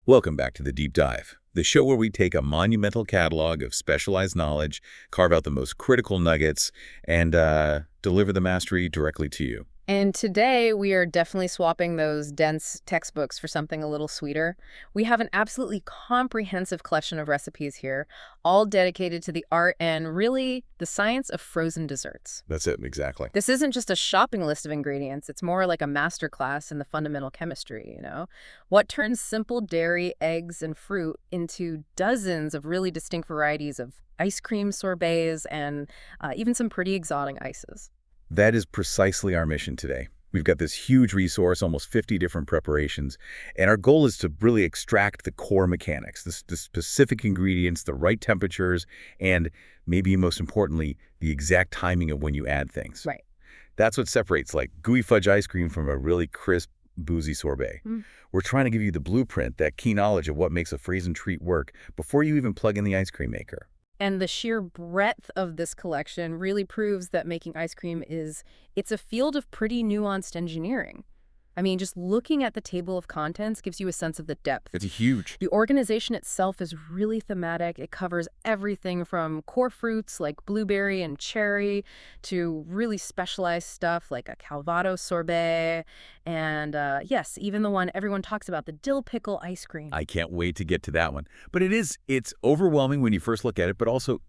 Welcome back to The Deep Dive, the show where we take a monumental catalog of specialized knowledge, carve out the most critical nuggets, and deliver the mastery directly to you. And today we are definitely swapping those dense textbooks for something a little sweeter. We have an absolutely comprehensive collection of recipes here, all dedicated to the art and really the science of frozen desserts. That's it, exactly. This isn't just a shopping list of ingredients, it's more like a masterclass in the fundamental chemistry, you know? What turns simple dairy, eggs, and fruit into dozens of really distinct varieties of ice cream sorbets and even some pretty exotic ices. That is precisely our mission today. We've got this huge resource, almost 50 different preparations, and our goal is to really extract the core mechanics, the specific ingredients, the right temperatures, and maybe most importantly, the exact timing of when you add things. Right. That's what separates like gooey fudge ice cream from a really crisp, boozy sorbet. We're trying to give you the blueprint, that key knowledge of what makes a frozen treat work before you even plug in the ice cream maker. And the sheer breadth of this collection really proves that making ice cream it's a field of pretty nuanced engineering. I mean, just looking at the table of contents gives you a sense of the depth. It's huge. The organization itself is really thematic. It covers everything from core fruits like blueberry and cherry to really specialized stuff like a Calvados sorbet. And yes, even the one everyone talks about, the dill pickle ice cream. I can't wait to get to that one. But it's overwhelming when you first look at it, but also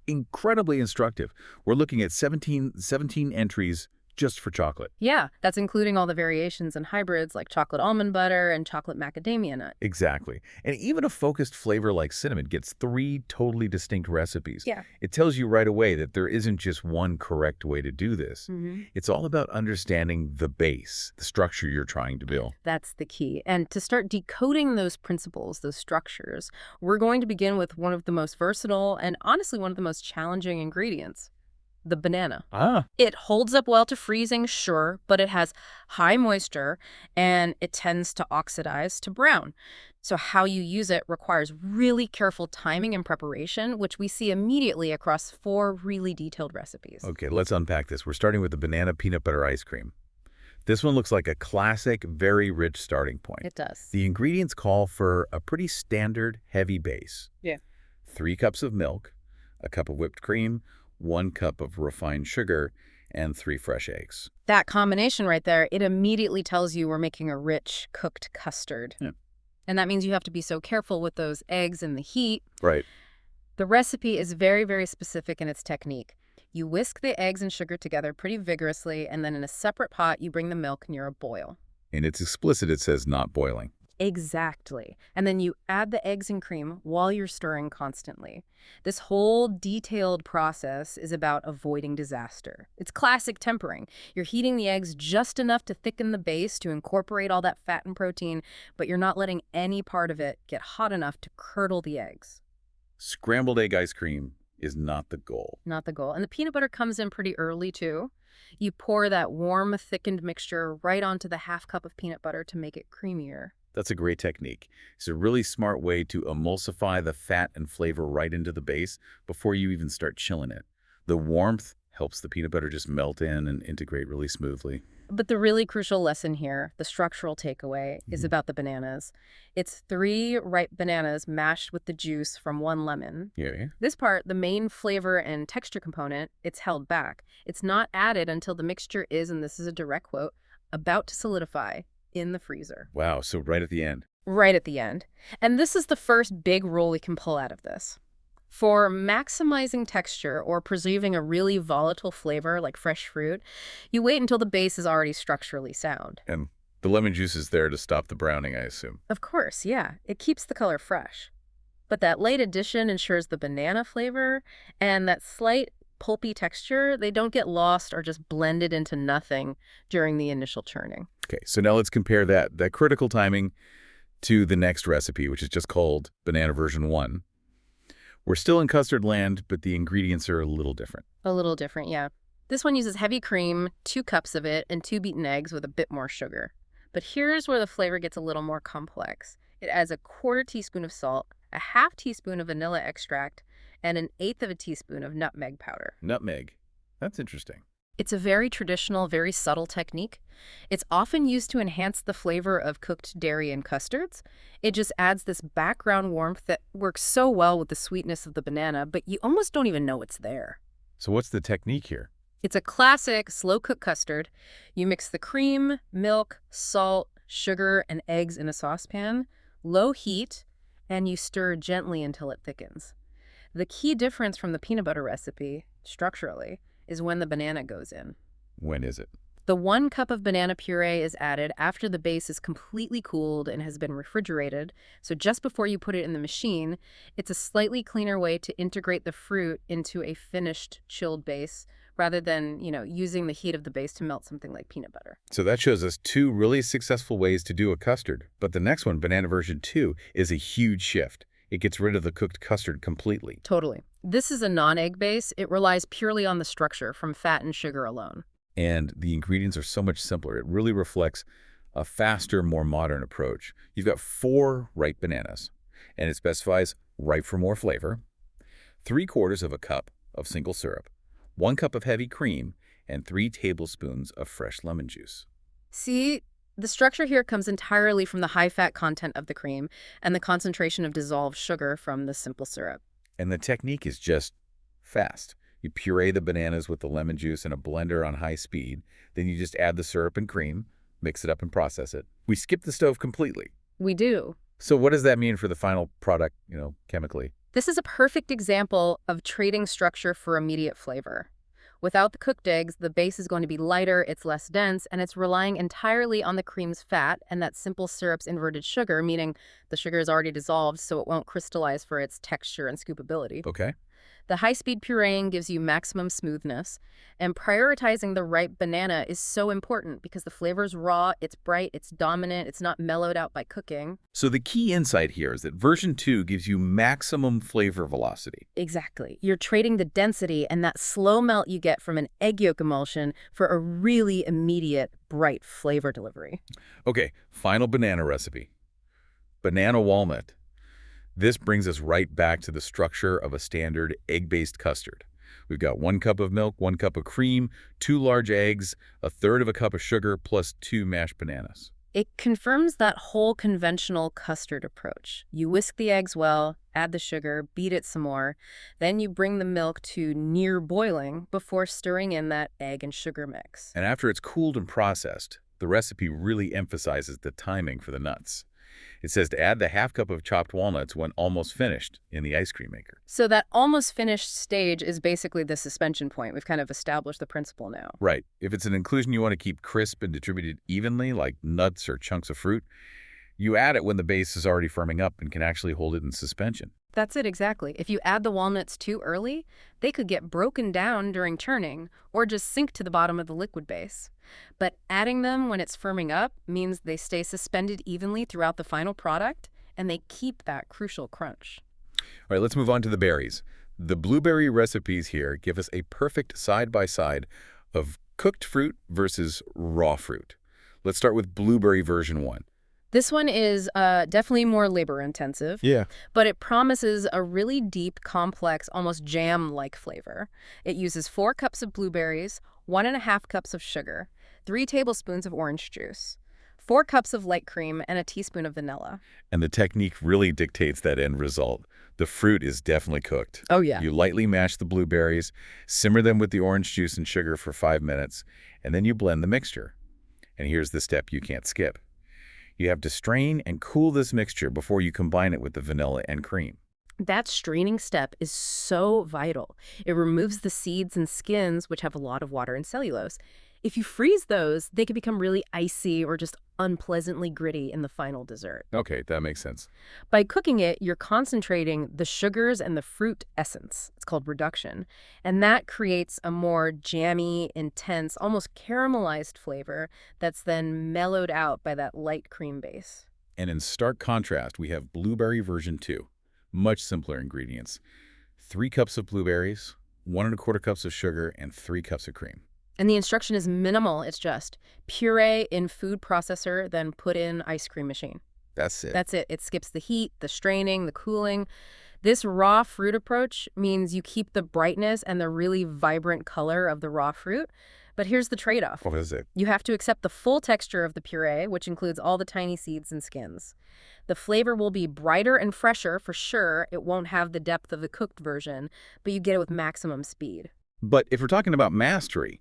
incredibly instructive. We're looking at 17 entries just for chocolate. Yeah, that's including all the variations and hybrids like chocolate almond butter and chocolate macadamia nut. Exactly. And even a focused flavor like cinnamon gets 3 totally distinct recipes. Yeah. It tells you right away that there isn't just one correct way to do this. It's all about understanding the base, the structure you're trying to build. That's the key. And to start decoding those principles, those structures, we're going to begin with one of the most versatile and honestly one of the most challenging ingredients. The banana. It holds up well to freezing, sure, but it has high moisture and it tends to oxidize to brown. So how you use it requires really careful timing and preparation, which we see immediately across 4 really detailed recipes. Okay, let's unpack this. We're starting with the banana peanut butter ice cream. This one looks like a classic, very rich starting point. It does. The ingredients call for a pretty standard, heavy base. Yeah. 3 cups of milk, a cup of whipped cream, 1 cup of refined sugar, and 3 fresh eggs. That combination right there, it immediately tells you we're making a rich, cooked custard. Yeah. And that means you have to be so careful with those eggs and the heat. Right. The recipe is very, very specific in its technique. You whisk the eggs and sugar together pretty vigorously, and then in a separate pot, you bring the milk near a boil. And it's explicit, it says not boiling. Exactly. And then you add the eggs and cream while you're stirring constantly. This whole detailed process is about avoiding disaster. It's classic tempering. You're heating the eggs just enough to thicken the base to incorporate all that fat and protein, but you're not letting any part of it get hot enough to curdle the eggs. Scrambled egg ice cream is not the goal. Not the goal. And the peanut butter comes in pretty early, too. You pour that warm, thickened mixture right onto the half cup of peanut butter to make it creamier. That's a great technique. It's a really smart way to emulsify the fat and flavor right into the base before you even start chilling it. The warmth helps the peanut butter just melt in and integrate really smoothly. But the really crucial lesson here, the structural takeaway, is about the bananas. It's 3 ripe bananas mashed with the juice from 1 lemon. Yeah. This part, the main flavor and texture component, it's held back. It's not added until the mixture is, and this is a direct quote, about to solidify in the freezer. Wow, so right at the end. Right at the end. And this is the first big rule we can pull out of this. For maximizing texture or preserving a really volatile flavor like fresh fruit, you wait until the base is already structurally sound. And the lemon juice is there to stop the browning, I assume. Of course, yeah. It keeps the color fresh. But that late addition ensures the banana flavor and that slight pulpy texture, they don't get lost or just blended into nothing during the initial churning. Okay, so now let's compare that critical timing to the next recipe, which is just called Banana Version 1. We're still in custard land, but the ingredients are a little different. A little different, yeah. This one uses heavy cream, 2 cups of it, and 2 beaten eggs with a bit more sugar. But here's where the flavor gets a little more complex. It adds a 1/4 teaspoon of salt, a 1/2 teaspoon of vanilla extract, and 1/8 of a teaspoon of nutmeg powder. Nutmeg. That's interesting. It's a very traditional, very subtle technique. It's often used to enhance the flavor of cooked dairy and custards. It just adds this background warmth that works so well with the sweetness of the banana, but you almost don't even know it's there. So what's the technique here? It's a classic slow-cooked custard. You mix the cream, milk, salt, sugar, and eggs in a saucepan, low heat, and you stir gently until it thickens. The key difference from the peanut butter recipe, structurally, is when the banana goes in. When is it? The 1 cup of banana puree is added after the base is completely cooled and has been refrigerated, so just before you put it in the machine. It's a slightly cleaner way to integrate the fruit into a finished chilled base rather than, using the heat of the base to melt something like peanut butter. So that shows us 2 really successful ways to do a custard. But the next one, banana version 2, is a huge shift. It gets rid of the cooked custard completely. Totally. This is a non-egg base. It relies purely on the structure from fat and sugar alone. And the ingredients are so much simpler. It really reflects a faster, more modern approach. You've got 4 ripe bananas, and it specifies ripe for more flavor, 3/4 of a cup of single syrup, 1 cup of heavy cream, and 3 tablespoons of fresh lemon juice. See, the structure here comes entirely from the high-fat content of the cream and the concentration of dissolved sugar from the simple syrup. And the technique is just fast. You puree the bananas with the lemon juice in a blender on high speed. Then you just add the syrup and cream, mix it up and process it. We skip the stove completely. We do. So what does that mean for the final product, chemically? This is a perfect example of trading structure for immediate flavor. Without the cooked eggs, the base is going to be lighter, it's less dense, and it's relying entirely on the cream's fat and that simple syrup's inverted sugar, meaning the sugar is already dissolved so it won't crystallize for its texture and scoopability. Okay. The high-speed pureeing gives you maximum smoothness, and prioritizing the ripe banana is so important because the flavor's raw, it's bright, it's dominant, it's not mellowed out by cooking. So the key insight here is that version 2 gives you maximum flavor velocity. Exactly. You're trading the density and that slow melt you get from an egg yolk emulsion for a really immediate, bright flavor delivery. Okay, final banana recipe. Banana walnut. This brings us right back to the structure of a standard egg-based custard. We've got 1 cup of milk, 1 cup of cream, 2 large eggs, 1/3 of a cup of sugar, plus 2 mashed bananas. It confirms that whole conventional custard approach. You whisk the eggs well, add the sugar, beat it some more, then you bring the milk to near boiling before stirring in that egg and sugar mix. And after it's cooled and processed, the recipe really emphasizes the timing for the nuts. It says to add the 1/2 cup of chopped walnuts when almost finished in the ice cream maker. So that almost finished stage is basically the suspension point. We've kind of established the principle now. Right. If it's an inclusion you want to keep crisp and distributed evenly, like nuts or chunks of fruit, you add it when the base is already firming up and can actually hold it in suspension. That's it exactly. If you add the walnuts too early, they could get broken down during churning or just sink to the bottom of the liquid base. But adding them when it's firming up means they stay suspended evenly throughout the final product and they keep that crucial crunch. All right, let's move on to the berries. The blueberry recipes here give us a perfect side-by-side of cooked fruit versus raw fruit. Let's start with blueberry version 1. This one is definitely more labor-intensive, but it promises a really deep, complex, almost jam-like flavor. It uses 4 cups of blueberries, 1.5 cups of sugar, 3 tablespoons of orange juice, 4 cups of light cream, and a teaspoon of vanilla. And the technique really dictates that end result. The fruit is definitely cooked. Oh, yeah. You lightly mash the blueberries, simmer them with the orange juice and sugar for 5 minutes, and then you blend the mixture. And here's the step you can't skip. You have to strain and cool this mixture before you combine it with the vanilla and cream. That straining step is so vital. It removes the seeds and skins, which have a lot of water and cellulose. If you freeze those, they can become really icy or just unpleasantly gritty in the final dessert. Okay, that makes sense. By cooking it, you're concentrating the sugars and the fruit essence. It's called reduction. And that creates a more jammy, intense, almost caramelized flavor that's then mellowed out by that light cream base. And in stark contrast, we have blueberry version 2. Much simpler ingredients. 3 cups of blueberries, 1.25 cups of sugar, and 3 cups of cream. And the instruction is minimal. It's just puree in food processor, then put in ice cream machine. That's it. That's it. It skips the heat, the straining, the cooling. This raw fruit approach means you keep the brightness and the really vibrant color of the raw fruit, But here's the trade-off. What is it? You have to accept the full texture of the puree, which includes all the tiny seeds and skins. The flavor will be brighter and fresher for sure. It won't have the depth of the cooked version, but you get it with maximum speed. But if we're talking about mastery,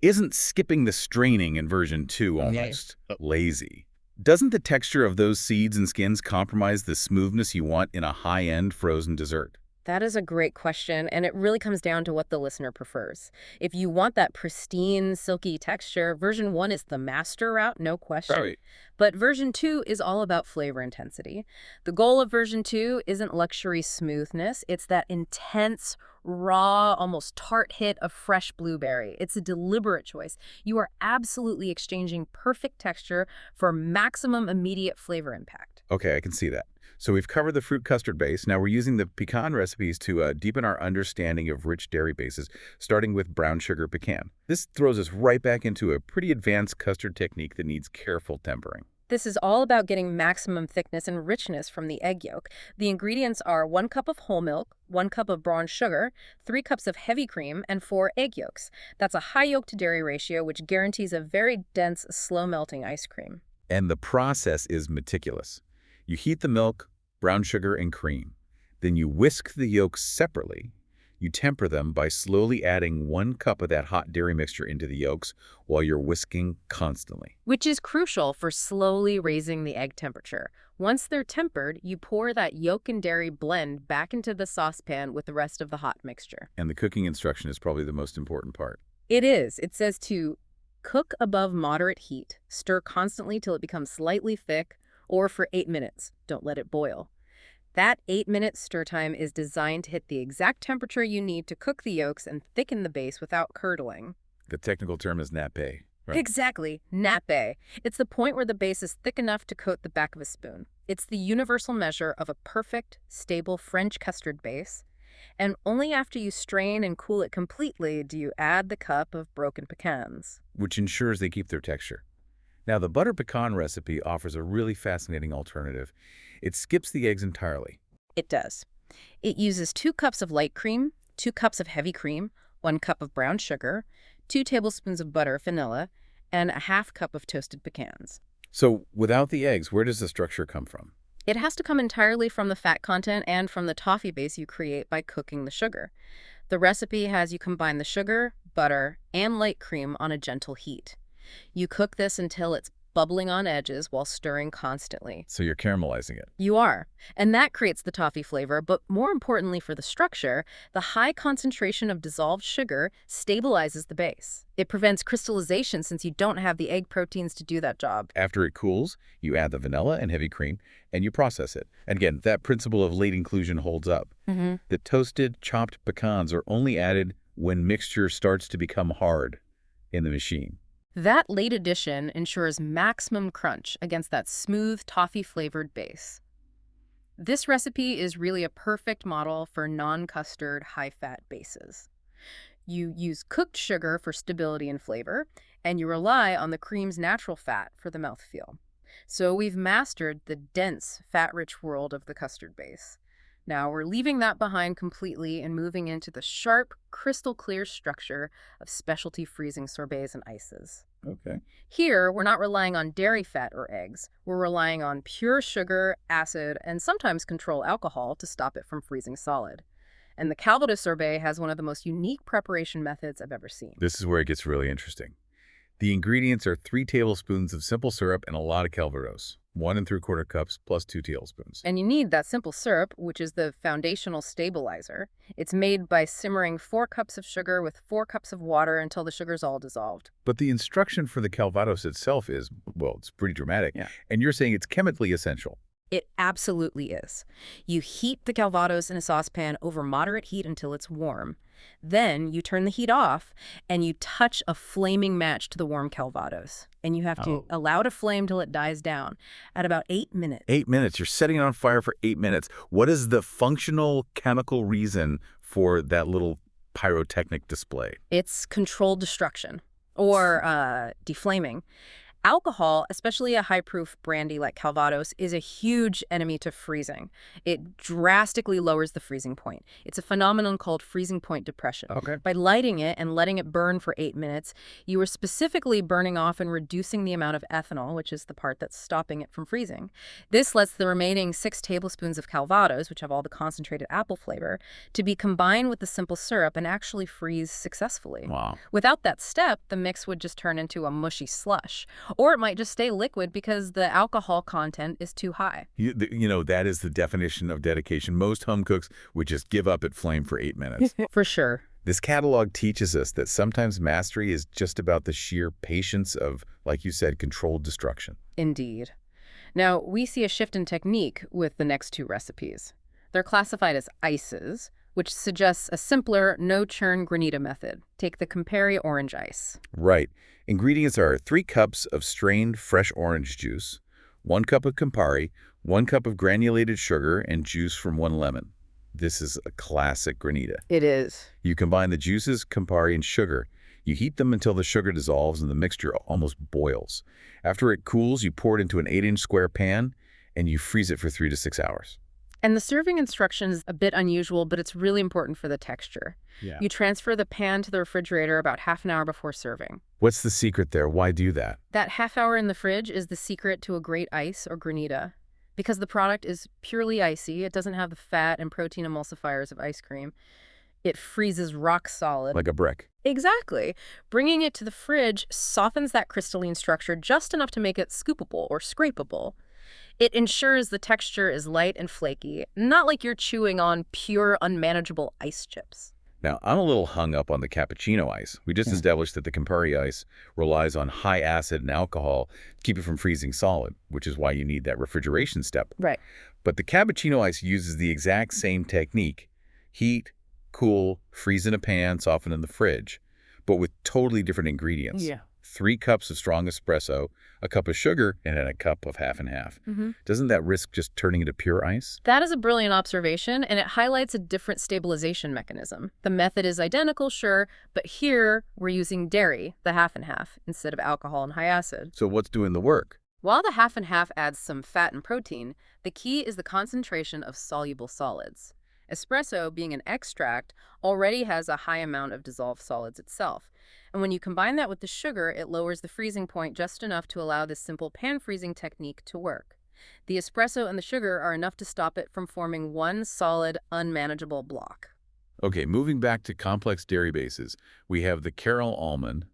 isn't skipping the straining in version 2 almost lazy? Doesn't the texture of those seeds and skins compromise the smoothness you want in a high-end frozen dessert? That is a great question, and it really comes down to what the listener prefers. If you want that pristine, silky texture, version 1 is the master route, no question. Right. But version 2 is all about flavor intensity. The goal of version 2 isn't luxury smoothness, it's that intense, raw, almost tart hit of fresh blueberry. It's a deliberate choice. You are absolutely exchanging perfect texture for maximum immediate flavor impact. Okay, I can see that. So we've covered the fruit custard base. Now we're using the pecan recipes to deepen our understanding of rich dairy bases, starting with brown sugar pecan. This throws us right back into a pretty advanced custard technique that needs careful tempering. This is all about getting maximum thickness and richness from the egg yolk. The ingredients are 1 cup of whole milk, 1 cup of brown sugar, 3 cups of heavy cream, and 4 egg yolks. That's a high yolk to dairy ratio, which guarantees a very dense, slow-melting ice cream. And the process is meticulous. You heat the milk, brown sugar, and cream. Then you whisk the yolks separately. You temper them by slowly adding 1 cup of that hot dairy mixture into the yolks while you're whisking constantly. Which is crucial for slowly raising the egg temperature. Once they're tempered, you pour that yolk and dairy blend back into the saucepan with the rest of the hot mixture. And the cooking instruction is probably the most important part. It is. It says to cook above moderate heat, stir constantly till it becomes slightly thick, or for 8 minutes. Don't let it boil. That 8-minute stir time is designed to hit the exact temperature you need to cook the yolks and thicken the base without curdling. The technical term is nappe, right? Exactly, nappe. It's the point where the base is thick enough to coat the back of a spoon. It's the universal measure of a perfect, stable French custard base. And only after you strain and cool it completely do you add the cup of broken pecans. Which ensures they keep their texture. Now, the butter pecan recipe offers a really fascinating alternative. It skips the eggs entirely. It does. It uses 2 cups of light cream, 2 cups of heavy cream, 1 cup of brown sugar, 2 tablespoons of butter, vanilla, and a half cup of toasted pecans. So, without the eggs, where does the structure come from? It has to come entirely from the fat content and from the toffee base you create by cooking the sugar. The recipe has you combine the sugar, butter, and light cream on a gentle heat. You cook this until it's bubbling on edges while stirring constantly. So you're caramelizing it. You are. And that creates the toffee flavor, but more importantly for the structure, the high concentration of dissolved sugar stabilizes the base. It prevents crystallization since you don't have the egg proteins to do that job. After it cools, you add the vanilla and heavy cream, and you process it. And again, that principle of late inclusion holds up. The toasted, chopped pecans are only added when mixture starts to become hard in the machine. That late addition ensures maximum crunch against that smooth, toffee-flavored base. This recipe is really a perfect model for non-custard, high-fat bases. You use cooked sugar for stability and flavor, and you rely on the cream's natural fat for the mouthfeel. So we've mastered the dense, fat-rich world of the custard base. Now we're leaving that behind completely and moving into the sharp, crystal-clear structure of specialty freezing sorbets and ices. Okay. Here, we're not relying on dairy fat or eggs. We're relying on pure sugar, acid, and sometimes control alcohol to stop it from freezing solid. And the Calvados sorbet has one of the most unique preparation methods I've ever seen. This is where it gets really interesting. The ingredients are 3 tablespoons of simple syrup and a lot of Calvados. 1 3/4 cups plus 2 tablespoons. And you need that simple syrup, which is the foundational stabilizer. It's made by simmering 4 cups of sugar with 4 cups of water until the sugar's all dissolved. But the instruction for the Calvados itself is, well, it's pretty dramatic. Yeah. And you're saying it's chemically essential. It absolutely is. You heat the Calvados in a saucepan over moderate heat until it's warm. Then you turn the heat off and you touch a flaming match to the warm Calvados. And you have to allow it to flame till it dies down at about 8 minutes. 8 minutes. You're setting it on fire for 8 minutes. What is the functional chemical reason for that little pyrotechnic display? It's controlled destruction or deflaming. Alcohol, especially a high-proof brandy like Calvados, is a huge enemy to freezing. It drastically lowers the freezing point. It's a phenomenon called freezing point depression. Okay. By lighting it and letting it burn for 8 minutes, you are specifically burning off and reducing the amount of ethanol, which is the part that's stopping it from freezing. This lets the remaining 6 tablespoons of Calvados, which have all the concentrated apple flavor, to be combined with the simple syrup and actually freeze successfully. Wow. Without that step, the mix would just turn into a mushy slush. Or it might just stay liquid because the alcohol content is too high. That is the definition of dedication. Most home cooks would just give up at flame for 8 minutes. For sure. This catalog teaches us that sometimes mastery is just about the sheer patience of, like you said, controlled destruction. Indeed. Now, we see a shift in technique with the next 2 recipes. They're classified as ices, which suggests a simpler, no-churn granita method. Take the Campari orange ice. Right. Ingredients are 3 cups of strained fresh orange juice, 1 cup of Campari, 1 cup of granulated sugar, and juice from 1 lemon. This is a classic granita. It is. You combine the juices, Campari, and sugar. You heat them until the sugar dissolves and the mixture almost boils. After it cools, you pour it into an 8-inch square pan, and you freeze it for 3 to 6 hours. And the serving instruction is a bit unusual, but it's really important for the texture. Yeah. You transfer the pan to the refrigerator about half an hour before serving. What's the secret there? Why do that? That half hour in the fridge is the secret to a great ice or granita. Because the product is purely icy, it doesn't have the fat and protein emulsifiers of ice cream. It freezes rock solid. Like a brick. Exactly. Bringing it to the fridge softens that crystalline structure just enough to make it scoopable or scrapable. It ensures the texture is light and flaky, not like you're chewing on pure, unmanageable ice chips. Now, I'm a little hung up on the cappuccino ice. We just established that the Campari ice relies on high acid and alcohol to keep it from freezing solid, which is why you need that refrigeration step. Right. But the cappuccino ice uses the exact same technique. Heat, cool, freeze in a pan, soften in the fridge, but with totally different ingredients. Yeah. 3 cups of strong espresso, a cup of sugar, and then a cup of half and half. Doesn't that risk just turning into pure ice? That is a brilliant observation, and it highlights a different stabilization mechanism. The method is identical, sure, but here we're using dairy, the half and half, instead of alcohol and high acid. So what's doing the work? While the half and half adds some fat and protein, the key is the concentration of soluble solids. Espresso, being an extract, already has a high amount of dissolved solids itself. And when you combine that with the sugar, it lowers the freezing point just enough to allow this simple pan freezing technique to work. The espresso and the sugar are enough to stop it from forming one solid, unmanageable block. Okay, moving back to complex dairy bases, we have the caramel almond.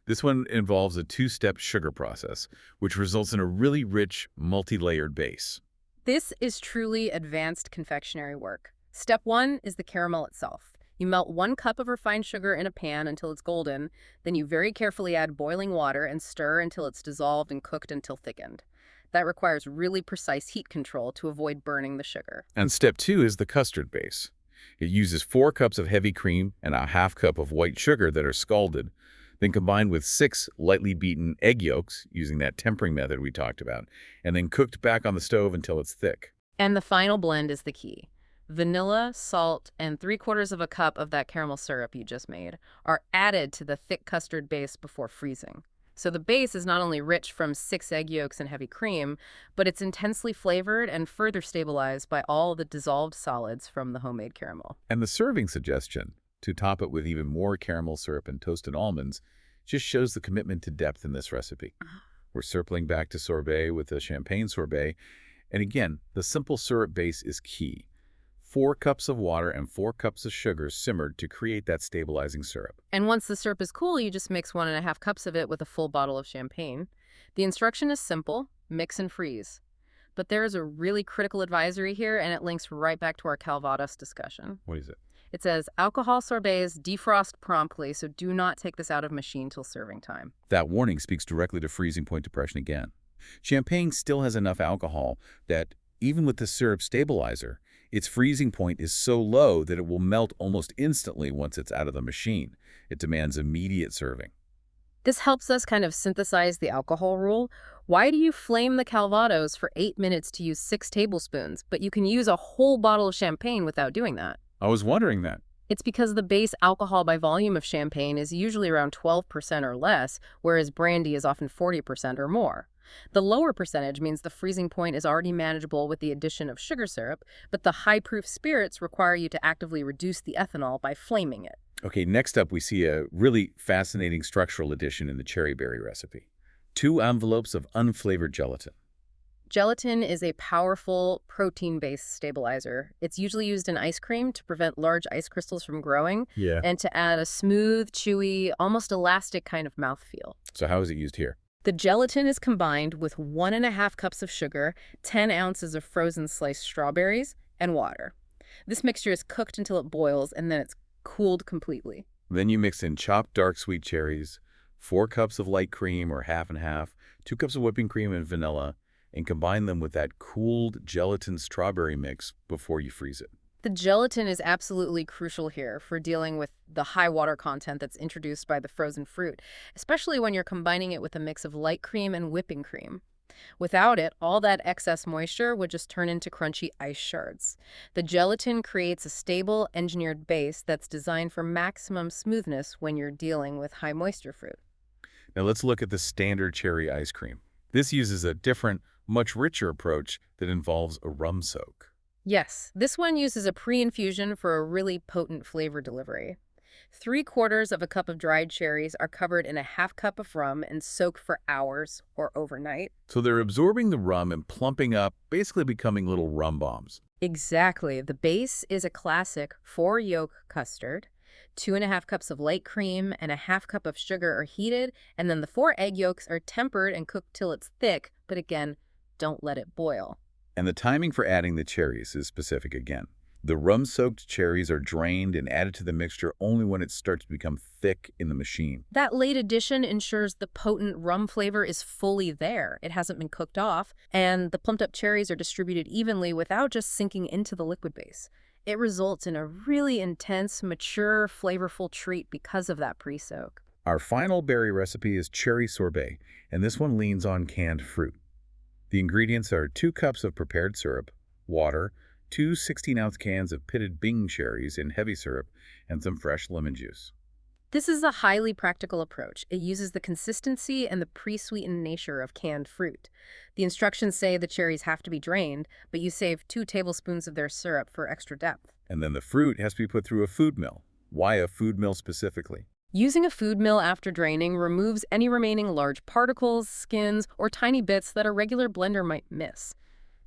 This one involves a 2-step sugar process, which results in a really rich, multi-layered base. This is truly advanced confectionery work. Step 1 is the caramel itself. You melt 1 cup of refined sugar in a pan until it's golden, then you very carefully add boiling water and stir until it's dissolved and cooked until thickened. That requires really precise heat control to avoid burning the sugar. And step 2 is the custard base. It uses 4 cups of heavy cream and a half cup of white sugar that are scalded, then combined with 6 lightly beaten egg yolks, using that tempering method we talked about, and then cooked back on the stove until it's thick. And the final blend is the key. Vanilla, salt, and 3/4 of a cup of that caramel syrup you just made are added to the thick custard base before freezing. So the base is not only rich from 6 egg yolks and heavy cream, but it's intensely flavored and further stabilized by all the dissolved solids from the homemade caramel. And the serving suggestion, to top it with even more caramel syrup and toasted almonds, just shows the commitment to depth in this recipe. We're circling back to sorbet with a champagne sorbet, and again, the simple syrup base is key. 4 cups of water and 4 cups of sugar simmered to create that stabilizing syrup. And once the syrup is cool, you just mix 1.5 cups of it with a full bottle of champagne. The instruction is simple: mix and freeze. But there is a really critical advisory here, and it links right back to our Calvados discussion. What is it? It says, alcohol sorbets defrost promptly, so do not take this out of machine till serving time. That warning speaks directly to freezing point depression again. Champagne still has enough alcohol that, even with the syrup stabilizer, its freezing point is so low that it will melt almost instantly once it's out of the machine. It demands immediate serving. This helps us kind of synthesize the alcohol rule. Why do you flame the Calvados for 8 minutes to use 6 tablespoons, but you can use a whole bottle of champagne without doing that? I was wondering that. It's because the base alcohol by volume of champagne is usually around 12% or less, whereas brandy is often 40% or more. The lower percentage means the freezing point is already manageable with the addition of sugar syrup, but the high-proof spirits require you to actively reduce the ethanol by flaming it. Okay, next up we see a really fascinating structural addition in the cherry berry recipe. 2 envelopes of unflavored gelatin. Gelatin is a powerful protein-based stabilizer. It's usually used in ice cream to prevent large ice crystals from growing Yeah. and to add a smooth, chewy, almost elastic kind of mouthfeel. So how is it used here? The gelatin is combined with 1.5 cups of sugar, 10 ounces of frozen sliced strawberries, and water. This mixture is cooked until it boils, and then it's cooled completely. Then you mix in chopped dark sweet cherries, 4 cups of light cream or half and half, 2 cups of whipping cream and vanilla, and combine them with that cooled gelatin strawberry mix before you freeze it. The gelatin is absolutely crucial here for dealing with the high water content that's introduced by the frozen fruit, especially when you're combining it with a mix of light cream and whipping cream. Without it, all that excess moisture would just turn into crunchy ice shards. The gelatin creates a stable, engineered base that's designed for maximum smoothness when you're dealing with high moisture fruit. Now let's look at the standard cherry ice cream. This uses a different, much richer approach that involves a rum soak. Yes, this one uses a pre-infusion for a really potent flavor delivery. 3/4 of a cup of dried cherries are covered in a half cup of rum and soaked for hours or overnight. So they're absorbing the rum and plumping up, basically becoming little rum bombs. Exactly. The base is a classic 4-yolk custard. 2.5 cups of light cream and a half cup of sugar are heated, and then the 4 egg yolks are tempered and cooked till it's thick, but again, don't let it boil. And the timing for adding the cherries is specific again. The rum-soaked cherries are drained and added to the mixture only when it starts to become thick in the machine. That late addition ensures the potent rum flavor is fully there. It hasn't been cooked off, and the plumped-up cherries are distributed evenly without just sinking into the liquid base. It results in a really intense, mature, flavorful treat because of that pre-soak. Our final berry recipe is cherry sorbet, and this one leans on canned fruit. The ingredients are 2 cups of prepared syrup, water, 2 16-ounce cans of pitted Bing cherries in heavy syrup, and some fresh lemon juice. This is a highly practical approach. It uses the consistency and the pre-sweetened nature of canned fruit. The instructions say the cherries have to be drained, but you save 2 tablespoons of their syrup for extra depth. And then the fruit has to be put through a food mill. Why a food mill specifically? Using a food mill after draining removes any remaining large particles, skins, or tiny bits that a regular blender might miss.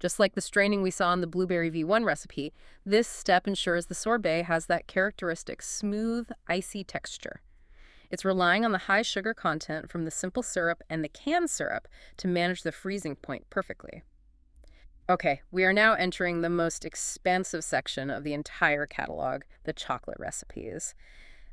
Just like the straining we saw in the Blueberry V1 recipe, this step ensures the sorbet has that characteristic smooth, icy texture. It's relying on the high sugar content from the simple syrup and the canned syrup to manage the freezing point perfectly. Okay, we are now entering the most expansive section of the entire catalog, the chocolate recipes.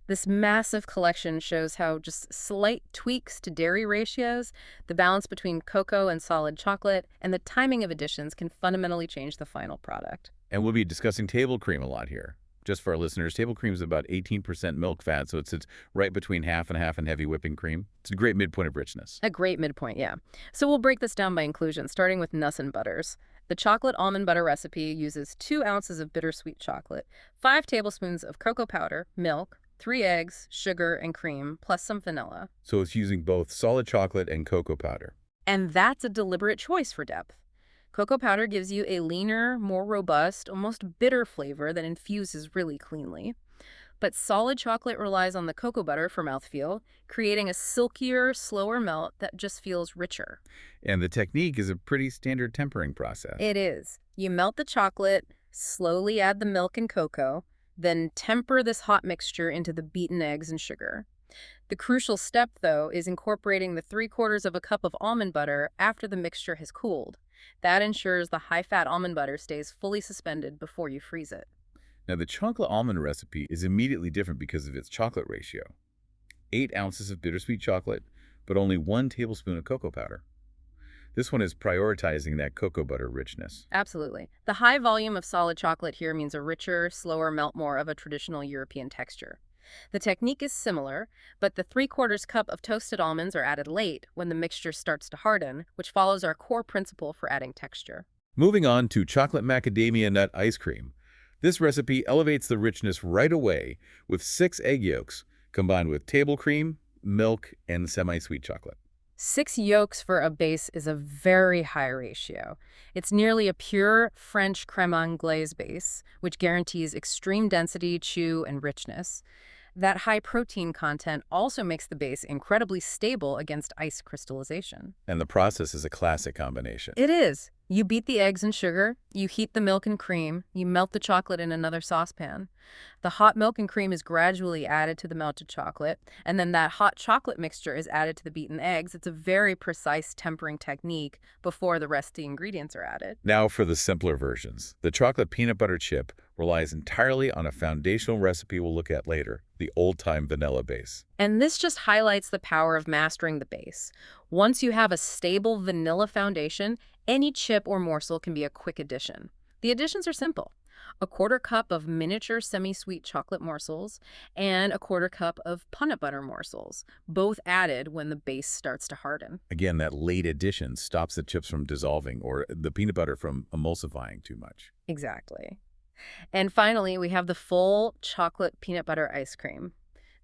This massive collection shows how just slight tweaks to dairy ratios, the balance between cocoa and solid chocolate, and the timing of additions can fundamentally change the final product. And we'll be discussing table cream a lot here. Just for our listeners, table cream is about 18% milk fat, so it sits right between half and half and heavy whipping cream. It's a great midpoint of richness. A great midpoint, yeah. So we'll break this down by inclusion, starting with nuts and butters. The chocolate almond butter recipe uses 2 ounces of bittersweet chocolate, 5 tablespoons of cocoa powder, milk, 3 eggs, sugar, and cream, plus some vanilla. So it's using both solid chocolate and cocoa powder. And that's a deliberate choice for depth. Cocoa powder gives you a leaner, more robust, almost bitter flavor that infuses really cleanly. But solid chocolate relies on the cocoa butter for mouthfeel, creating a silkier, slower melt that just feels richer. And the technique is a pretty standard tempering process. It is. You melt the chocolate, slowly add the milk and cocoa, then temper this hot mixture into the beaten eggs and sugar. The crucial step, though, is incorporating the 3/4 of a cup of almond butter after the mixture has cooled. That ensures the high-fat almond butter stays fully suspended before you freeze it. Now, the chocolate almond recipe is immediately different because of its chocolate ratio. 8 ounces of bittersweet chocolate, but only 1 tablespoon of cocoa powder. This one is prioritizing that cocoa butter richness. Absolutely. The high volume of solid chocolate here means a richer, slower melt more of a traditional European texture. The technique is similar, but the 3/4 cup of toasted almonds are added late when the mixture starts to harden, which follows our core principle for adding texture. Moving on to chocolate macadamia nut ice cream. This recipe elevates the richness right away with 6 egg yolks combined with table cream, milk, and semi-sweet chocolate. 6 yolks for a base is a very high ratio. It's nearly a pure French crème anglaise base, which guarantees extreme density, chew, and richness. That high protein content also makes the base incredibly stable against ice crystallization. And the process is a classic combination. It is. You beat the eggs and sugar, you heat the milk and cream, you melt the chocolate in another saucepan. The hot milk and cream is gradually added to the melted chocolate, and then that hot chocolate mixture is added to the beaten eggs. It's a very precise tempering technique before the rest of the ingredients are added. Now for the simpler versions. The chocolate peanut butter chip relies entirely on a foundational recipe we'll look at later, the old-time vanilla base. And this just highlights the power of mastering the base. Once you have a stable vanilla foundation, any chip or morsel can be a quick addition. The additions are simple. A quarter cup of miniature semi-sweet chocolate morsels and a quarter cup of peanut butter morsels, both added when the base starts to harden. Again, that late addition stops the chips from dissolving or the peanut butter from emulsifying too much. Exactly. And finally, we have the full chocolate peanut butter ice cream.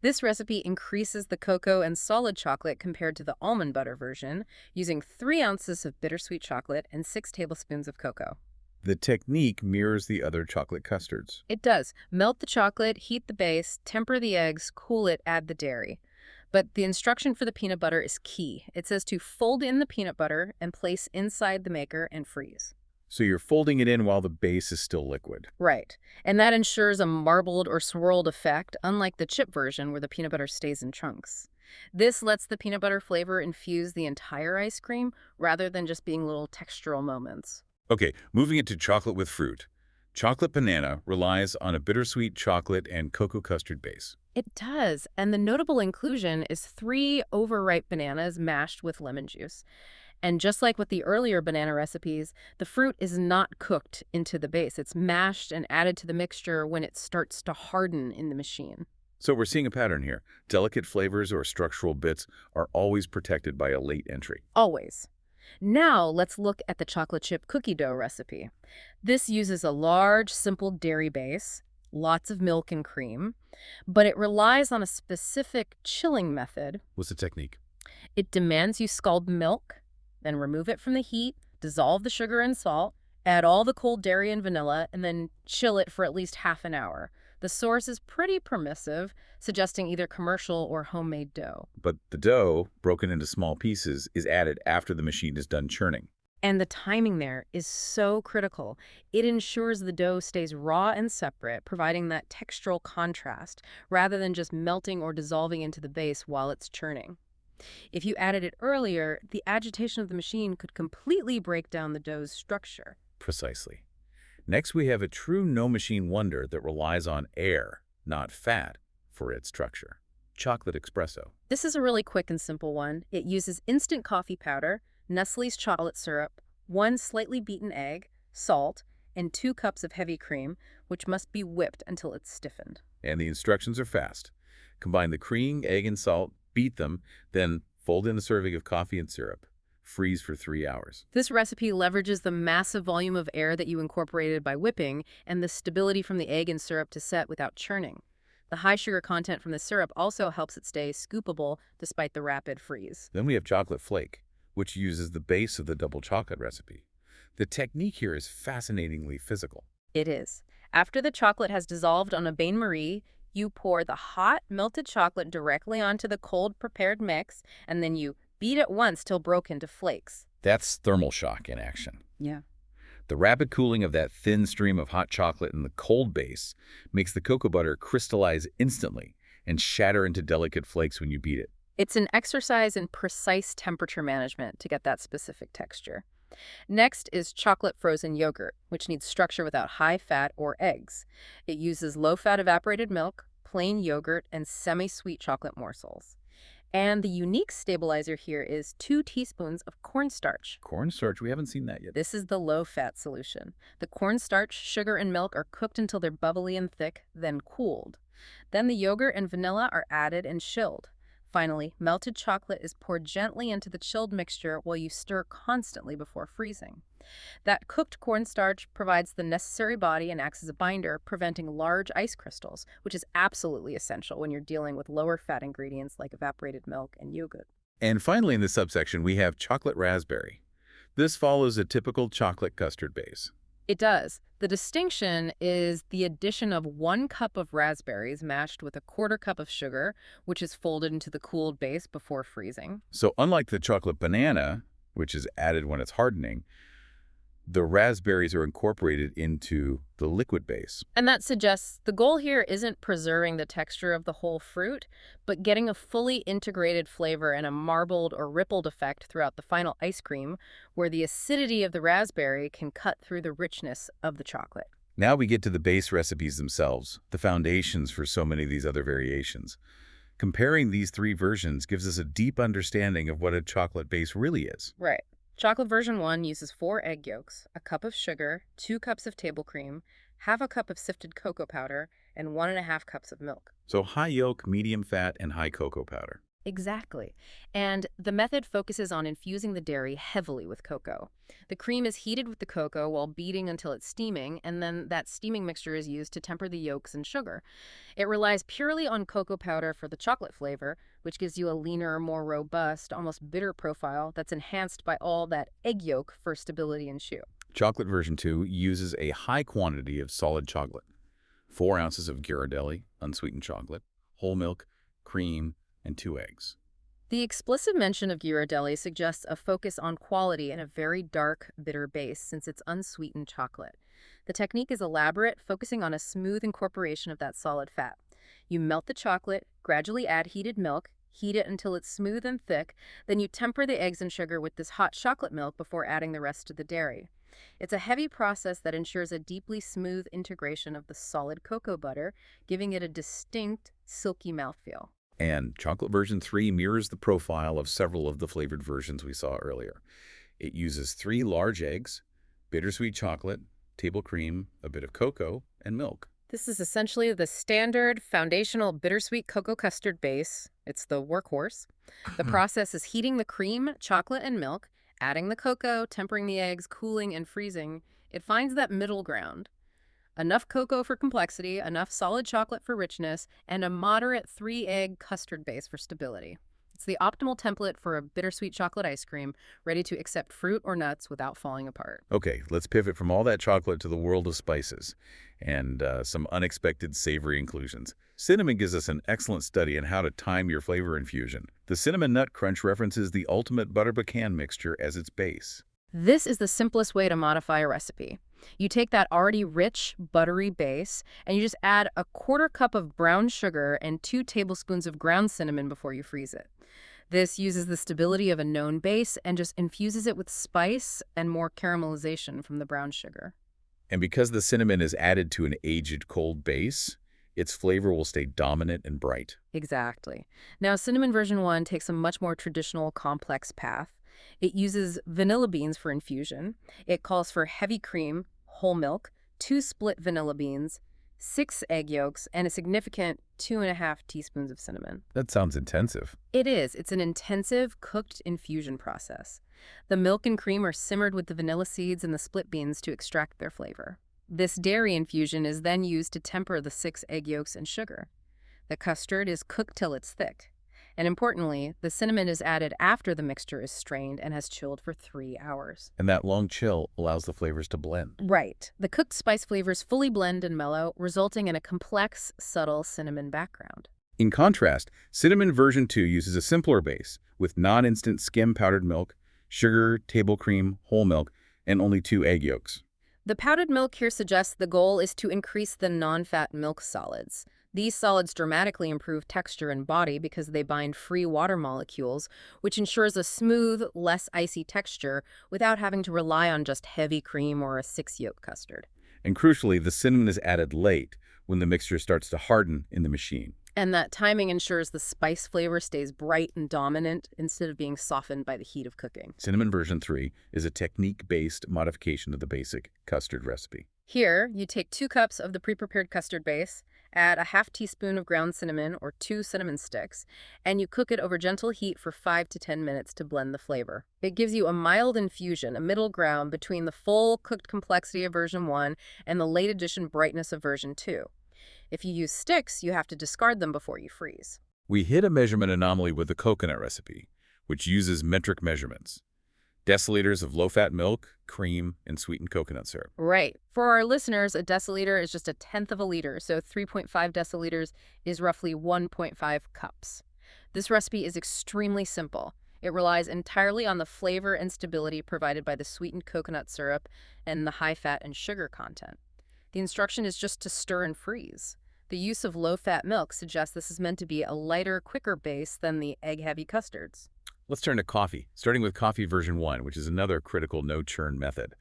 This recipe increases the cocoa and solid chocolate compared to the almond butter version, using 3 ounces of bittersweet chocolate and 6 tablespoons of cocoa. The technique mirrors the other chocolate custards. It does. Melt the chocolate, heat the base, temper the eggs, cool it, add the dairy. But the instruction for the peanut butter is key. It says to fold in the peanut butter and place inside the maker and freeze. So you're folding it in while the base is still liquid. Right. And that ensures a marbled or swirled effect, unlike the chip version where the peanut butter stays in chunks. This lets the peanut butter flavor infuse the entire ice cream rather than just being little textural moments. Okay, moving into chocolate with fruit. Chocolate banana relies on a bittersweet chocolate and cocoa custard base. It does, and the notable inclusion is 3 overripe bananas mashed with lemon juice. And just like with the earlier banana recipes, the fruit is not cooked into the base. It's mashed and added to the mixture when it starts to harden in the machine. So we're seeing a pattern here. Delicate flavors or structural bits are always protected by a late entry. Always. Now let's look at the chocolate chip cookie dough recipe. This uses a large, simple dairy base, lots of milk and cream, but it relies on a specific chilling method. What's the technique? It demands you scald milk, then remove it from the heat, dissolve the sugar and salt, add all the cold dairy and vanilla, and then chill it for at least half an hour. The source is pretty permissive, suggesting either commercial or homemade dough. But the dough, broken into small pieces, is added after the machine is done churning. And the timing there is so critical. It ensures the dough stays raw and separate, providing that textural contrast, rather than just melting or dissolving into the base while it's churning. If you added it earlier, the agitation of the machine could completely break down the dough's structure. Precisely. Next, we have a true no-machine wonder that relies on air, not fat, for its structure. Chocolate espresso. This is a really quick and simple one. It uses instant coffee powder, Nestle's chocolate syrup, 1 slightly beaten egg, salt, and 2 cups of heavy cream, which must be whipped until it's stiffened. And the instructions are fast. Combine the cream, egg, and salt, beat them, then fold in a serving of coffee and syrup. Freeze for 3 hours. This recipe leverages the massive volume of air that you incorporated by whipping and the stability from the egg and syrup to set without churning. The high sugar content from the syrup also helps it stay scoopable despite the rapid freeze. Then we have chocolate flake, which uses the base of the double chocolate recipe. The technique here is fascinatingly physical. It is. After the chocolate has dissolved on a bain-marie, you pour the hot, melted chocolate directly onto the cold, prepared mix, and then you beat it once till broke into flakes. That's thermal shock in action. Yeah. The rapid cooling of that thin stream of hot chocolate in the cold base makes the cocoa butter crystallize instantly and shatter into delicate flakes when you beat it. It's an exercise in precise temperature management to get that specific texture. Next is chocolate frozen yogurt, which needs structure without high fat or eggs. It uses low-fat evaporated milk, plain yogurt, and semi-sweet chocolate morsels. And the unique stabilizer here is 2 teaspoons of cornstarch. Cornstarch? We haven't seen that yet. This is the low-fat solution. The cornstarch, sugar, and milk are cooked until they're bubbly and thick, then cooled. Then the yogurt and vanilla are added and chilled. Finally, melted chocolate is poured gently into the chilled mixture while you stir constantly before freezing. That cooked cornstarch provides the necessary body and acts as a binder, preventing large ice crystals, which is absolutely essential when you're dealing with lower fat ingredients like evaporated milk and yogurt. And finally, in this subsection, we have chocolate raspberry. This follows a typical chocolate custard base. It does. The distinction is the addition of 1 cup of raspberries mashed with a 1/4 cup of sugar, which is folded into the cooled base before freezing. So unlike the chocolate banana, which is added when it's hardening, the raspberries are incorporated into the liquid base. And that suggests the goal here isn't preserving the texture of the whole fruit, but getting a fully integrated flavor and a marbled or rippled effect throughout the final ice cream, where the acidity of the raspberry can cut through the richness of the chocolate. Now we get to the base recipes themselves, the foundations for so many of these other variations. Comparing these 3 versions gives us a deep understanding of what a chocolate base really is. Right. Chocolate version 1 uses 4 egg yolks, a cup of sugar, 2 cups of table cream, half a cup of sifted cocoa powder, and 1½ cups of milk. So high yolk, medium fat, and high cocoa powder. Exactly. And the method focuses on infusing the dairy heavily with cocoa. The cream is heated with the cocoa while beating until it's steaming, and then that steaming mixture is used to temper the yolks and sugar. It relies purely on cocoa powder for the chocolate flavor, which gives you a leaner, more robust, almost bitter profile that's enhanced by all that egg yolk for stability and chew. Chocolate version 2 uses a high quantity of solid chocolate. 4 ounces of Ghirardelli, unsweetened chocolate, whole milk, cream, and 2 eggs. The explicit mention of Ghirardelli suggests a focus on quality and a very dark, bitter base since it's unsweetened chocolate. The technique is elaborate, focusing on a smooth incorporation of that solid fat. You melt the chocolate, gradually add heated milk, heat it until it's smooth and thick, then you temper the eggs and sugar with this hot chocolate milk before adding the rest of the dairy. It's a heavy process that ensures a deeply smooth integration of the solid cocoa butter, giving it a distinct, silky mouthfeel. And chocolate version 3 mirrors the profile of several of the flavored versions we saw earlier. It uses 3 large eggs, bittersweet chocolate, table cream, a bit of cocoa, and milk. This is essentially the standard foundational bittersweet cocoa custard base. It's the workhorse. The process is heating the cream, chocolate, and milk, adding the cocoa, tempering the eggs, cooling, and freezing. It finds that middle ground. Enough cocoa for complexity, enough solid chocolate for richness, and a moderate 3-egg custard base for stability. It's the optimal template for a bittersweet chocolate ice cream, ready to accept fruit or nuts without falling apart. Okay, let's pivot from all that chocolate to the world of spices and some unexpected savory inclusions. Cinnamon gives us an excellent study on how to time your flavor infusion. The Cinnamon Nut Crunch references the ultimate Butter Pecan mixture as its base. This is the simplest way to modify a recipe. You take that already rich, buttery base, and you just add a 1/4 cup of brown sugar and 2 tablespoons of ground cinnamon before you freeze it. This uses the stability of a known base and just infuses it with spice and more caramelization from the brown sugar. And because the cinnamon is added to an aged cold base, its flavor will stay dominant and bright. Exactly. Now, cinnamon version 1 takes a much more traditional, complex path. It uses vanilla beans for infusion. It calls for heavy cream, whole milk, 2 split vanilla beans, 6 egg yolks, and a significant 2½ teaspoons of cinnamon. That sounds intensive. It is. It's an intensive, cooked infusion process. The milk and cream are simmered with the vanilla seeds and the split beans to extract their flavor. This dairy infusion is then used to temper the 6 egg yolks and sugar. The custard is cooked till it's thick. And importantly, the cinnamon is added after the mixture is strained and has chilled for 3 hours. And that long chill allows the flavors to blend. Right. The cooked spice flavors fully blend and mellow, resulting in a complex, subtle cinnamon background. In contrast, Cinnamon version 2 uses a simpler base with non-instant skim powdered milk, sugar, table cream, whole milk, and only 2 egg yolks. The powdered milk here suggests the goal is to increase the non-fat milk solids. These solids dramatically improve texture and body because they bind free water molecules, which ensures a smooth, less icy texture without having to rely on just heavy cream or a 6-yolk custard. And crucially, the cinnamon is added late when the mixture starts to harden in the machine. And that timing ensures the spice flavor stays bright and dominant instead of being softened by the heat of cooking. Cinnamon version 3 is a technique-based modification of the basic custard recipe. Here, you take 2 cups of the pre-prepared custard base, Add a half teaspoon of ground cinnamon or 2 cinnamon sticks, and you cook it over gentle heat for 5 to 10 minutes to blend the flavor. It gives you a mild infusion, a middle ground between the full cooked complexity of version 1 and the late addition brightness of version 2. If you use sticks, you have to discard them before you freeze. We hit a measurement anomaly with the coconut recipe, which uses metric measurements. Deciliters of low-fat milk, cream, and sweetened coconut syrup. Right. For our listeners, a deciliter is just a tenth of a liter, so 3.5 deciliters is roughly 1.5 cups. This recipe is extremely simple. It relies entirely on the flavor and stability provided by the sweetened coconut syrup and the high fat and sugar content. The instruction is just to stir and freeze. The use of low-fat milk suggests this is meant to be a lighter, quicker base than the egg-heavy custards. Let's turn to coffee, starting with coffee version 1, which is another critical no-churn method.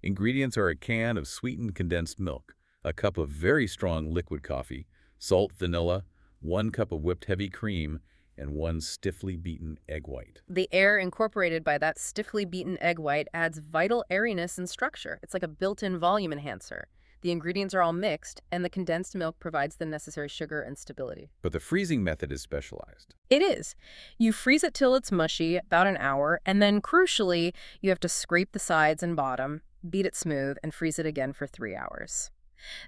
Ingredients are a can of sweetened condensed milk, a cup of very strong liquid coffee, salt, vanilla, 1 cup of whipped heavy cream, and 1 stiffly beaten egg white. The air incorporated by that stiffly beaten egg white adds vital airiness and structure. It's like a built-in volume enhancer. The ingredients are all mixed, and the condensed milk provides the necessary sugar and stability. But the freezing method is specialized. It is. You freeze it till it's mushy, about an hour, and then, crucially, you have to scrape the sides and bottom, beat it smooth, and freeze it again for 3 hours.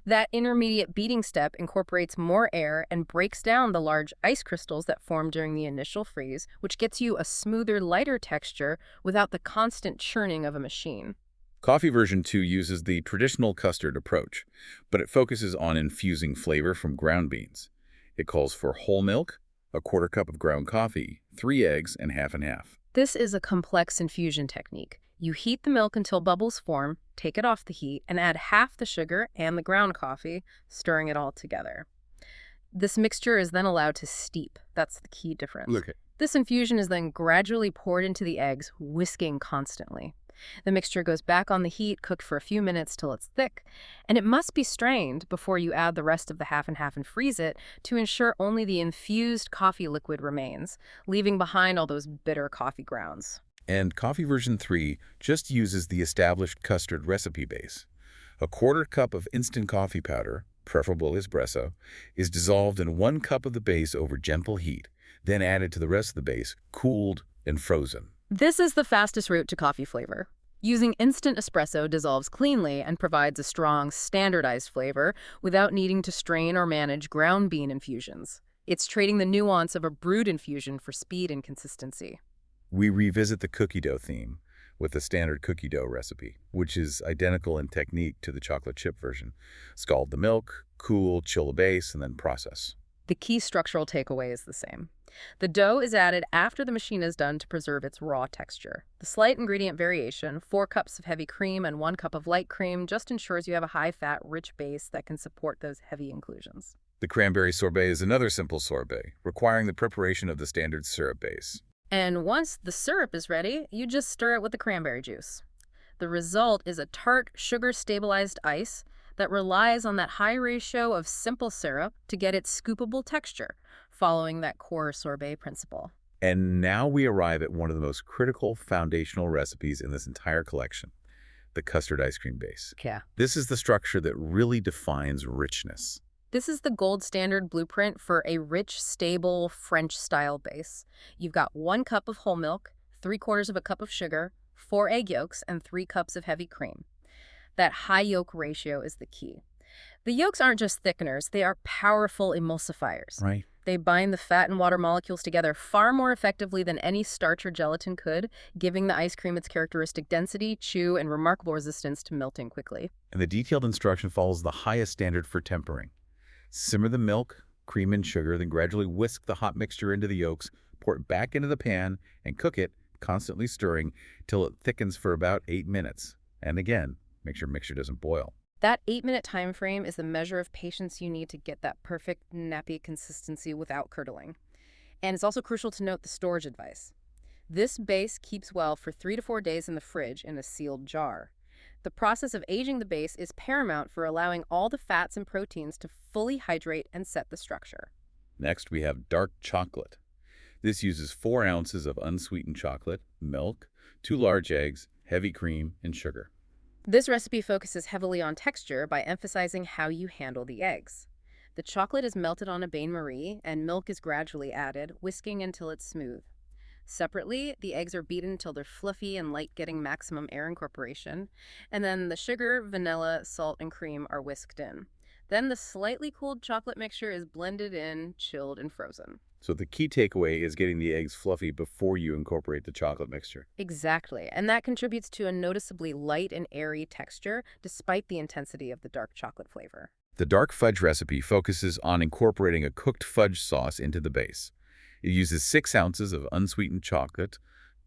That intermediate beating step incorporates more air and breaks down the large ice crystals that form during the initial freeze, which gets you a smoother, lighter texture without the constant churning of a machine. Coffee version 2 uses the traditional custard approach, but it focuses on infusing flavor from ground beans. It calls for whole milk, a quarter cup of ground coffee, 3 eggs, and half and half. This is a complex infusion technique. You heat the milk until bubbles form, take it off the heat, and add half the sugar and the ground coffee, stirring it all together. This mixture is then allowed to steep. That's the key difference. Okay. This infusion is then gradually poured into the eggs, whisking constantly. The mixture goes back on the heat, cooked for a few minutes till it's thick, and it must be strained before you add the rest of the half and half and freeze it to ensure only the infused coffee liquid remains, leaving behind all those bitter coffee grounds. And coffee version 3 just uses the established custard recipe base. A quarter cup of instant coffee powder, preferable espresso, is dissolved in 1 cup of the base over gentle heat, then added to the rest of the base, cooled and frozen. This is the fastest route to coffee flavor. Using instant espresso dissolves cleanly and provides a strong, standardized flavor without needing to strain or manage ground bean infusions. It's trading the nuance of a brewed infusion for speed and consistency. We revisit the cookie dough theme with the standard cookie dough recipe, which is identical in technique to the chocolate chip version. Scald the milk, cool, chill the base, and then process. The key structural takeaway is the same. The dough is added after the machine is done to preserve its raw texture. The slight ingredient variation, 4 cups of heavy cream and 1 cup of light cream, just ensures you have a high-fat, rich base that can support those heavy inclusions. The cranberry sorbet is another simple sorbet, requiring the preparation of the standard syrup base. And once the syrup is ready, you just stir it with the cranberry juice. The result is a tart, sugar-stabilized ice that relies on that high ratio of simple syrup to get its scoopable texture, following that core sorbet principle. And now we arrive at one of the most critical foundational recipes in this entire collection, the custard ice cream base. Yeah. This is the structure that really defines richness. This is the gold standard blueprint for a rich, stable, French-style base. You've got 1 cup of whole milk, 3/4 of a cup of sugar, 4 egg yolks, and 3 cups of heavy cream. That high yolk ratio is the key. The yolks aren't just thickeners, they are powerful emulsifiers. Right. They bind the fat and water molecules together far more effectively than any starch or gelatin could, giving the ice cream its characteristic density, chew, and remarkable resistance to melting quickly. And the detailed instruction follows the highest standard for tempering. Simmer the milk, cream, and sugar, then gradually whisk the hot mixture into the yolks, pour it back into the pan, and cook it, constantly stirring, till it thickens for about 8 minutes. And again, make sure mixture doesn't boil. That 8-minute time frame is the measure of patience you need to get that perfect nappy consistency without curdling. And it's also crucial to note the storage advice. This base keeps well for 3 to 4 days in the fridge in a sealed jar. The process of aging the base is paramount for allowing all the fats and proteins to fully hydrate and set the structure. Next, we have dark chocolate. This uses 4 ounces of unsweetened chocolate, milk, 2 large eggs, heavy cream, and sugar. This recipe focuses heavily on texture by emphasizing how you handle the eggs. The chocolate is melted on a bain-marie, and milk is gradually added, whisking until it's smooth. Separately, the eggs are beaten until they're fluffy and light, getting maximum air incorporation. And then the sugar, vanilla, salt, and cream are whisked in. Then the slightly cooled chocolate mixture is blended in, chilled, and frozen. So the key takeaway is getting the eggs fluffy before you incorporate the chocolate mixture. Exactly, and that contributes to a noticeably light and airy texture, despite the intensity of the dark chocolate flavor. The dark fudge recipe focuses on incorporating a cooked fudge sauce into the base. It uses 6 ounces of unsweetened chocolate,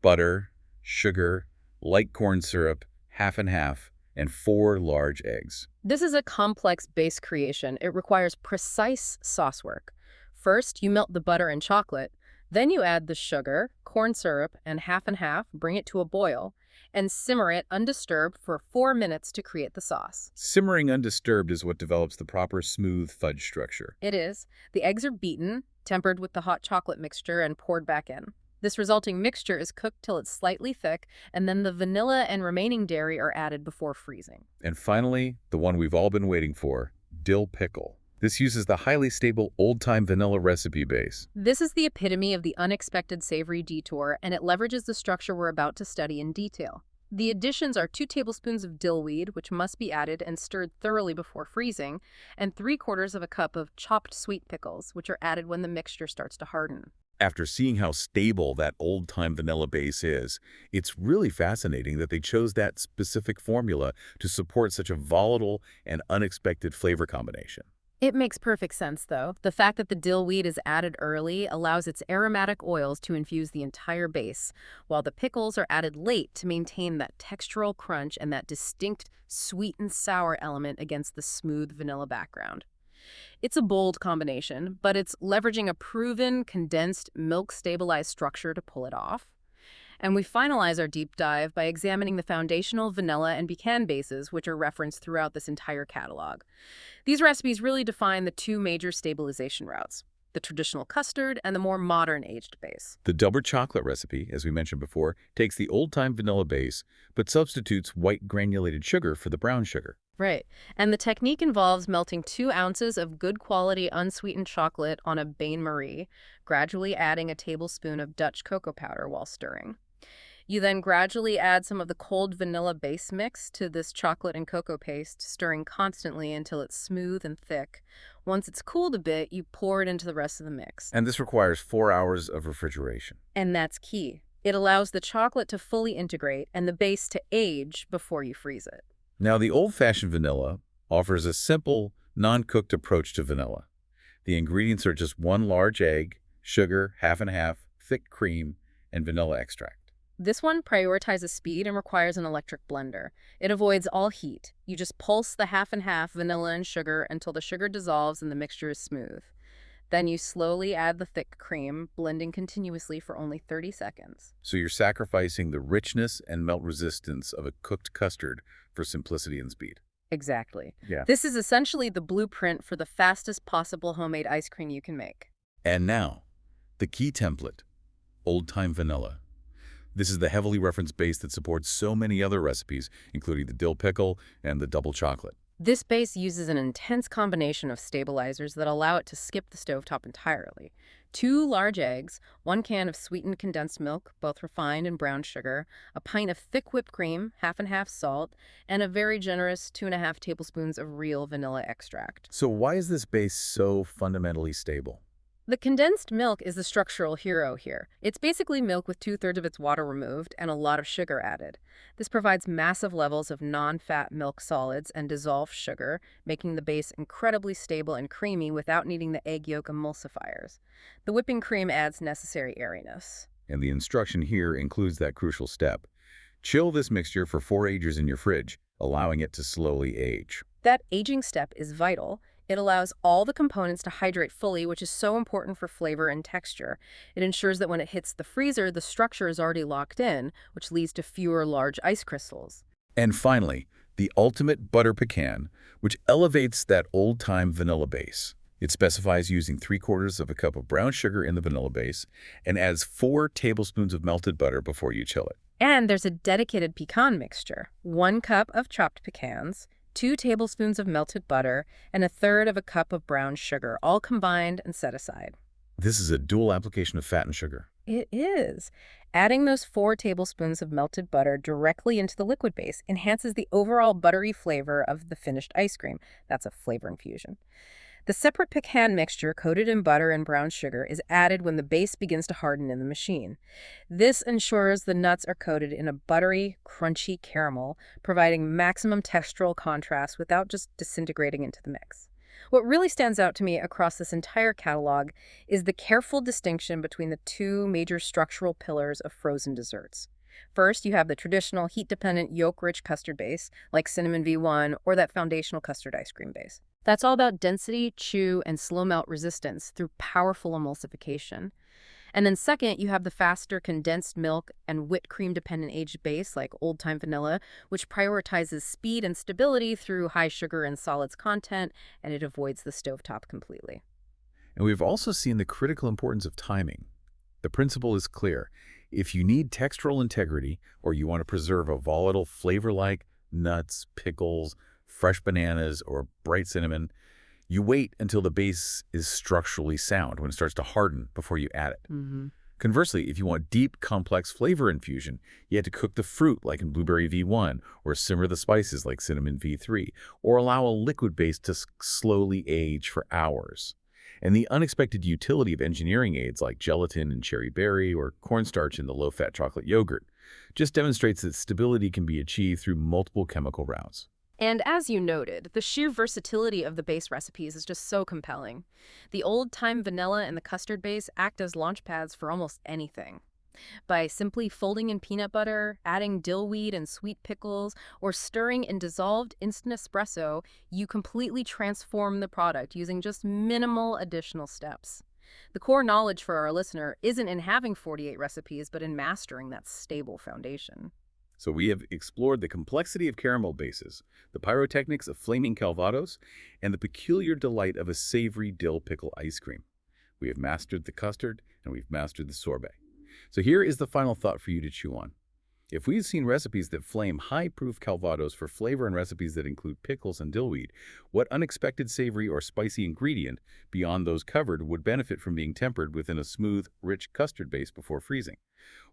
butter, sugar, light corn syrup, half and half, and 4 large eggs. This is a complex base creation. It requires precise sauce work. First, you melt the butter and chocolate. Then you add the sugar, corn syrup, and half, bring it to a boil, and simmer it undisturbed for 4 minutes to create the sauce. Simmering undisturbed is what develops the proper smooth fudge structure. It is. The eggs are beaten, tempered with the hot chocolate mixture, and poured back in. This resulting mixture is cooked till it's slightly thick, and then the vanilla and remaining dairy are added before freezing. And finally, the one we've all been waiting for, dill pickle. This uses the highly stable old-time vanilla recipe base. This is the epitome of the unexpected savory detour, and it leverages the structure we're about to study in detail. The additions are 2 tablespoons of dill weed, which must be added and stirred thoroughly before freezing, and 3/4 of a cup of chopped sweet pickles, which are added when the mixture starts to harden. After seeing how stable that old-time vanilla base is, it's really fascinating that they chose that specific formula to support such a volatile and unexpected flavor combination. It makes perfect sense, though. The fact that the dill weed is added early allows its aromatic oils to infuse the entire base, while the pickles are added late to maintain that textural crunch and that distinct sweet and sour element against the smooth vanilla background. It's a bold combination, but it's leveraging a proven, condensed, milk-stabilized structure to pull it off. And we finalize our deep dive by examining the foundational vanilla and pecan bases, which are referenced throughout this entire catalog. These recipes really define the 2 major stabilization routes, the traditional custard and the more modern aged base. The double chocolate recipe, as we mentioned before, takes the old-time vanilla base, but substitutes white granulated sugar for the brown sugar. Right. And the technique involves melting 2 ounces of good quality unsweetened chocolate on a bain-marie, gradually adding a tablespoon of Dutch cocoa powder while stirring. You then gradually add some of the cold vanilla base mix to this chocolate and cocoa paste, stirring constantly until it's smooth and thick. Once it's cooled a bit, you pour it into the rest of the mix. And this requires 4 hours of refrigeration. And that's key. It allows the chocolate to fully integrate and the base to age before you freeze it. Now, the old-fashioned vanilla offers a simple, non-cooked approach to vanilla. The ingredients are just 1 large egg, sugar, half and half, thick cream, and vanilla extract. This one prioritizes speed and requires an electric blender. It avoids all heat. You just pulse the half and half vanilla and sugar until the sugar dissolves and the mixture is smooth. Then you slowly add the thick cream, blending continuously for only 30 seconds. So you're sacrificing the richness and melt resistance of a cooked custard for simplicity and speed. Exactly. Yeah. This is essentially the blueprint for the fastest possible homemade ice cream you can make. And now, the key template, old-time vanilla. This is the heavily referenced base that supports so many other recipes, including the dill pickle and the double chocolate. This base uses an intense combination of stabilizers that allow it to skip the stovetop entirely. 2 large eggs, 1 can of sweetened condensed milk, both refined and brown sugar, a pint of thick whipped cream, half and half salt, and a very generous 2.5 tablespoons of real vanilla extract. So why is this base so fundamentally stable? The condensed milk is the structural hero here. It's basically milk with 2/3 of its water removed and a lot of sugar added. This provides massive levels of non-fat milk solids and dissolved sugar, making the base incredibly stable and creamy without needing the egg yolk emulsifiers. The whipping cream adds necessary airiness. And the instruction here includes that crucial step. Chill this mixture for 4 ages in your fridge, allowing it to slowly age. That aging step is vital. It allows all the components to hydrate fully, which is so important for flavor and texture. It ensures that when it hits the freezer, the structure is already locked in, which leads to fewer large ice crystals. And finally, the ultimate butter pecan, which elevates that old-time vanilla base. It specifies using 3/4 of a cup of brown sugar in the vanilla base and adds 4 tablespoons of melted butter before you chill it. And there's a dedicated pecan mixture. 1 cup of chopped pecans, 2 tablespoons of melted butter, and 1/3 of a cup of brown sugar, all combined and set aside. This is a dual application of fat and sugar. It is. Adding those 4 tablespoons of melted butter directly into the liquid base enhances the overall buttery flavor of the finished ice cream. That's a flavor infusion. The separate pecan mixture coated in butter and brown sugar is added when the base begins to harden in the machine. This ensures the nuts are coated in a buttery, crunchy caramel, providing maximum textural contrast without just disintegrating into the mix. What really stands out to me across this entire catalog is the careful distinction between the 2 major structural pillars of frozen desserts. First, you have the traditional heat-dependent yolk-rich custard base, like cinnamon V1 or that foundational custard ice cream base. That's all about density, chew, and slow melt resistance through powerful emulsification. And then second, you have the faster condensed milk and whipped cream-dependent aged base like old-time vanilla, which prioritizes speed and stability through high sugar and solids content, and it avoids the stovetop completely. And we've also seen the critical importance of timing. The principle is clear. If you need textural integrity or you want to preserve a volatile flavor like nuts, pickles, fresh bananas, or bright cinnamon, you wait until the base is structurally sound when it starts to harden before you add it. Conversely, if you want deep, complex flavor infusion, you have to cook the fruit like in Blueberry V1, or simmer the spices like cinnamon V3, or allow a liquid base to slowly age for hours. And the unexpected utility of engineering aids like gelatin in cherry berry or cornstarch in the low-fat chocolate yogurt just demonstrates that stability can be achieved through multiple chemical routes. And as you noted, the sheer versatility of the base recipes is just so compelling. The old-time vanilla and the custard base act as launchpads for almost anything. By simply folding in peanut butter, adding dill weed and sweet pickles, or stirring in dissolved instant espresso, you completely transform the product using just minimal additional steps. The core knowledge for our listener isn't in having 48 recipes, but in mastering that stable foundation. So we have explored the complexity of caramel bases, the pyrotechnics of flaming calvados, and the peculiar delight of a savory dill pickle ice cream. We have mastered the custard, and we've mastered the sorbet. So here is the final thought for you to chew on. If we've seen recipes that flame high-proof calvados for flavor and recipes that include pickles and dillweed, what unexpected savory or spicy ingredient, beyond those covered, would benefit from being tempered within a smooth, rich custard base before freezing?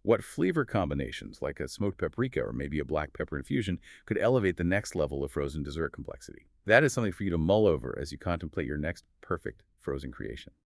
What flavor combinations, like a smoked paprika or maybe a black pepper infusion, could elevate the next level of frozen dessert complexity? That is something for you to mull over as you contemplate your next perfect frozen creation.